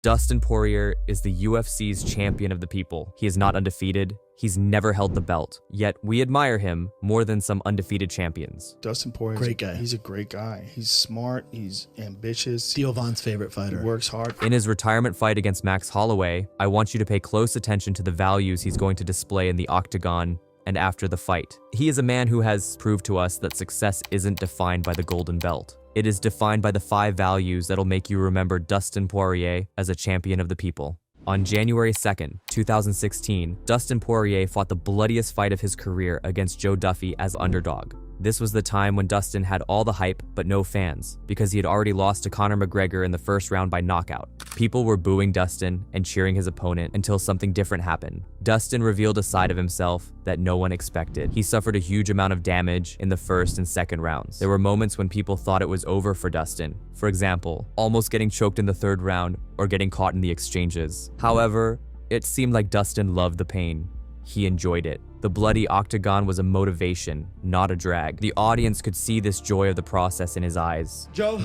Dustin Poirier is the UFC's champion of the people. He is not undefeated. He's never held the belt, yet we admire him more than some undefeated champions. Dustin Poirier, great guy. He's a great guy. He's smart. He's ambitious. Theo Von's favorite fighter. He works hard. In his retirement fight against Max Holloway, I want you to pay close attention to the values he's going to display in the octagon and after the fight. He is a man who has proved to us that success isn't defined by the golden belt. It is defined by the 5 values that'll make you remember Dustin Poirier as a champion of the people. On January 2nd, 2016, Dustin Poirier fought the bloodiest fight of his career against Joe Duffy as underdog. This was the time when Dustin had all the hype but no fans, because he had already lost to Conor McGregor in the first round by knockout. People were booing Dustin and cheering his opponent until something different happened. Dustin revealed a side of himself that no one expected. He suffered a huge amount of damage in the first and second rounds. There were moments when people thought it was over for Dustin. For example, almost getting choked in the third round or getting caught in the exchanges. However, it seemed like Dustin loved the pain. He enjoyed it. The bloody octagon was a motivation, not a drag. The audience could see this joy of the process in his eyes. Joe,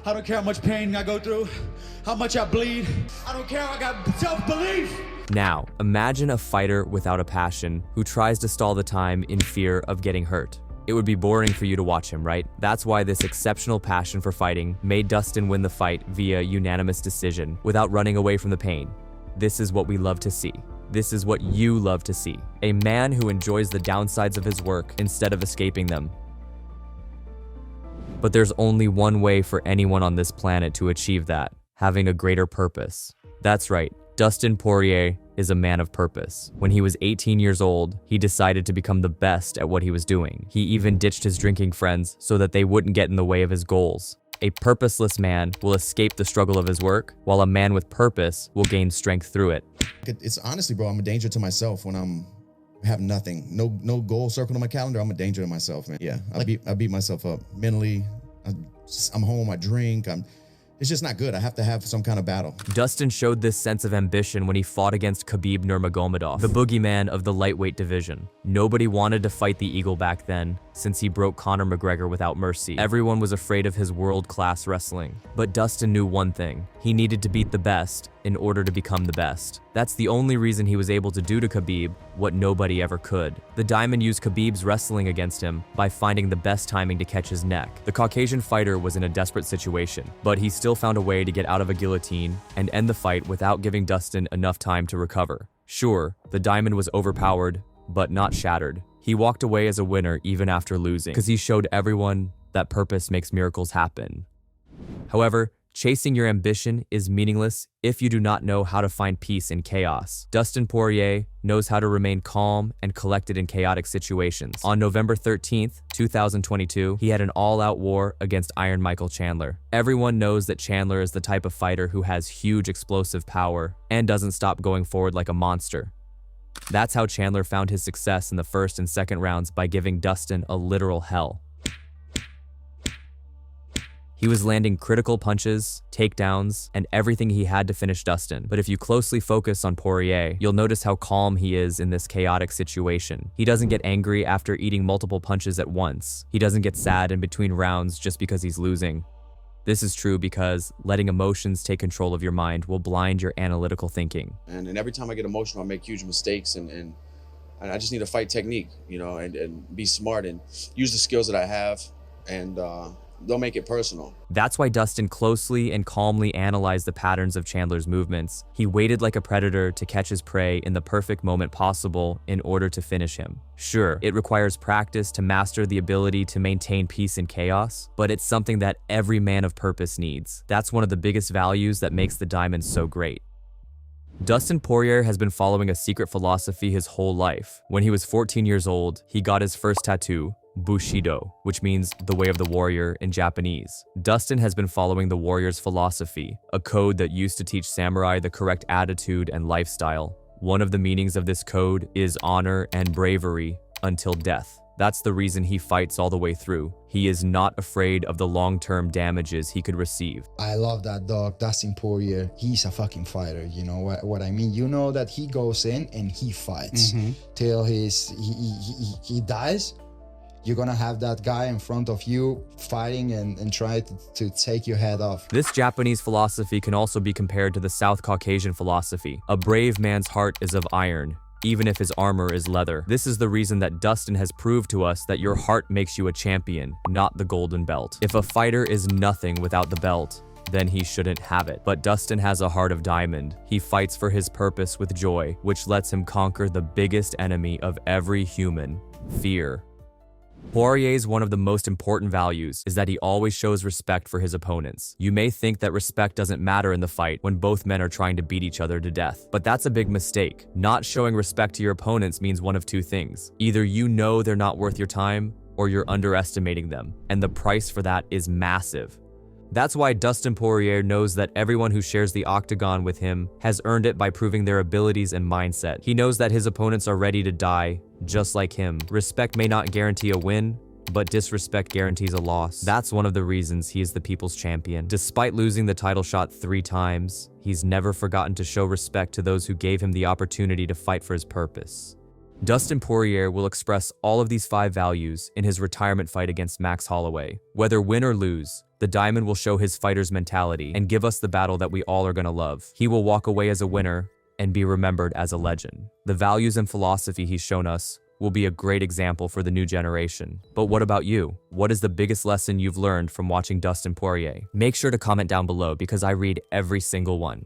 I don't care how much pain I go through, how much I bleed. I don't care, I got self-belief. Now, imagine a fighter without a passion who tries to stall the time in fear of getting hurt. It would be boring for you to watch him, right? That's why this exceptional passion for fighting made Dustin win the fight via unanimous decision without running away from the pain. This is what we love to see. This is what you love to see. A man who enjoys the downsides of his work instead of escaping them. But there's only one way for anyone on this planet to achieve that, having a greater purpose. That's right, Dustin Poirier is a man of purpose. When he was 18 years old, he decided to become the best at what he was doing. He even ditched his drinking friends so that they wouldn't get in the way of his goals. A purposeless man will escape the struggle of his work, while a man with purpose will gain strength through it. It's honestly, bro, I'm a danger to myself when I have nothing. No goal circled on my calendar. I'm a danger to myself, man. Yeah, I beat myself up mentally. I'm home, I drink. It's just not good. I have to have some kind of battle. Dustin showed this sense of ambition when he fought against Khabib Nurmagomedov, the boogeyman of the lightweight division. Nobody wanted to fight the Eagle back then, since he broke Conor McGregor without mercy. Everyone was afraid of his world-class wrestling. But Dustin knew one thing. He needed to beat the best in order to become the best. That's the only reason he was able to do to Khabib what nobody ever could. The Diamond used Khabib's wrestling against him by finding the best timing to catch his neck. The Caucasian fighter was in a desperate situation, but he still found a way to get out of a guillotine and end the fight without giving Dustin enough time to recover. Sure, the Diamond was overpowered, but not shattered. He walked away as a winner even after losing, because he showed everyone that purpose makes miracles happen. However, chasing your ambition is meaningless if you do not know how to find peace in chaos. Dustin Poirier knows how to remain calm and collected in chaotic situations. On November 13th, 2022, he had an all-out war against Iron Michael Chandler. Everyone knows that Chandler is the type of fighter who has huge explosive power and doesn't stop going forward like a monster. That's how Chandler found his success in the first and second rounds, by giving Dustin a literal hell. He was landing critical punches, takedowns, and everything he had to finish Dustin. But if you closely focus on Poirier, you'll notice how calm he is in this chaotic situation. He doesn't get angry after eating multiple punches at once. He doesn't get sad in between rounds just because he's losing. This is true because letting emotions take control of your mind will blind your analytical thinking. And every time I get emotional, I make huge mistakes, and I just need to fight technique, you know, and be smart and use the skills that I have, and don't make it personal. That's why Dustin closely and calmly analyzed the patterns of Chandler's movements. He waited like a predator to catch his prey in the perfect moment possible in order to finish him. Sure, it requires practice to master the ability to maintain peace in chaos, but it's something that every man of purpose needs. That's one of the biggest values that makes the Diamond so great. Dustin Poirier has been following a secret philosophy his whole life. When he was 14 years old, he got his first tattoo, Bushido, which means the way of the warrior in Japanese. Dustin has been following the warrior's philosophy, a code that used to teach samurai the correct attitude and lifestyle. One of the meanings of this code is honor and bravery until death. That's the reason he fights all the way through. He is not afraid of the long-term damages he could receive. I love that dog, Dustin Poirier. He's a fucking fighter, you know what I mean? You know that he goes in and he fights till he dies. you're gonna have that guy in front of you fighting and try to take your head off. This Japanese philosophy can also be compared to the South Caucasian philosophy. A brave man's heart is of iron, even if his armor is leather. This is the reason that Dustin has proved to us that your heart makes you a champion, not the golden belt. If a fighter is nothing without the belt, then he shouldn't have it. But Dustin has a heart of diamond. He fights for his purpose with joy, which lets him conquer the biggest enemy of every human, fear. Poirier's one of the most important values is that he always shows respect for his opponents. You may think that respect doesn't matter in the fight when both men are trying to beat each other to death, but that's a big mistake. Not showing respect to your opponents means one of two things. Either you know they're not worth your time, or you're underestimating them, and the price for that is massive. That's why Dustin Poirier knows that everyone who shares the octagon with him has earned it by proving their abilities and mindset. He knows that his opponents are ready to die, just like him. Respect may not guarantee a win, but disrespect guarantees a loss. That's one of the reasons he is the people's champion. Despite losing the title shot 3 times, he's never forgotten to show respect to those who gave him the opportunity to fight for his purpose. Dustin Poirier will express all of these 5 values in his retirement fight against Max Holloway. Whether win or lose, the Diamond will show his fighter's mentality and give us the battle that we all are gonna love. He will walk away as a winner and be remembered as a legend. The values and philosophy he's shown us will be a great example for the new generation. But what about you? What is the biggest lesson you've learned from watching Dustin Poirier? Make sure to comment down below because I read every single one.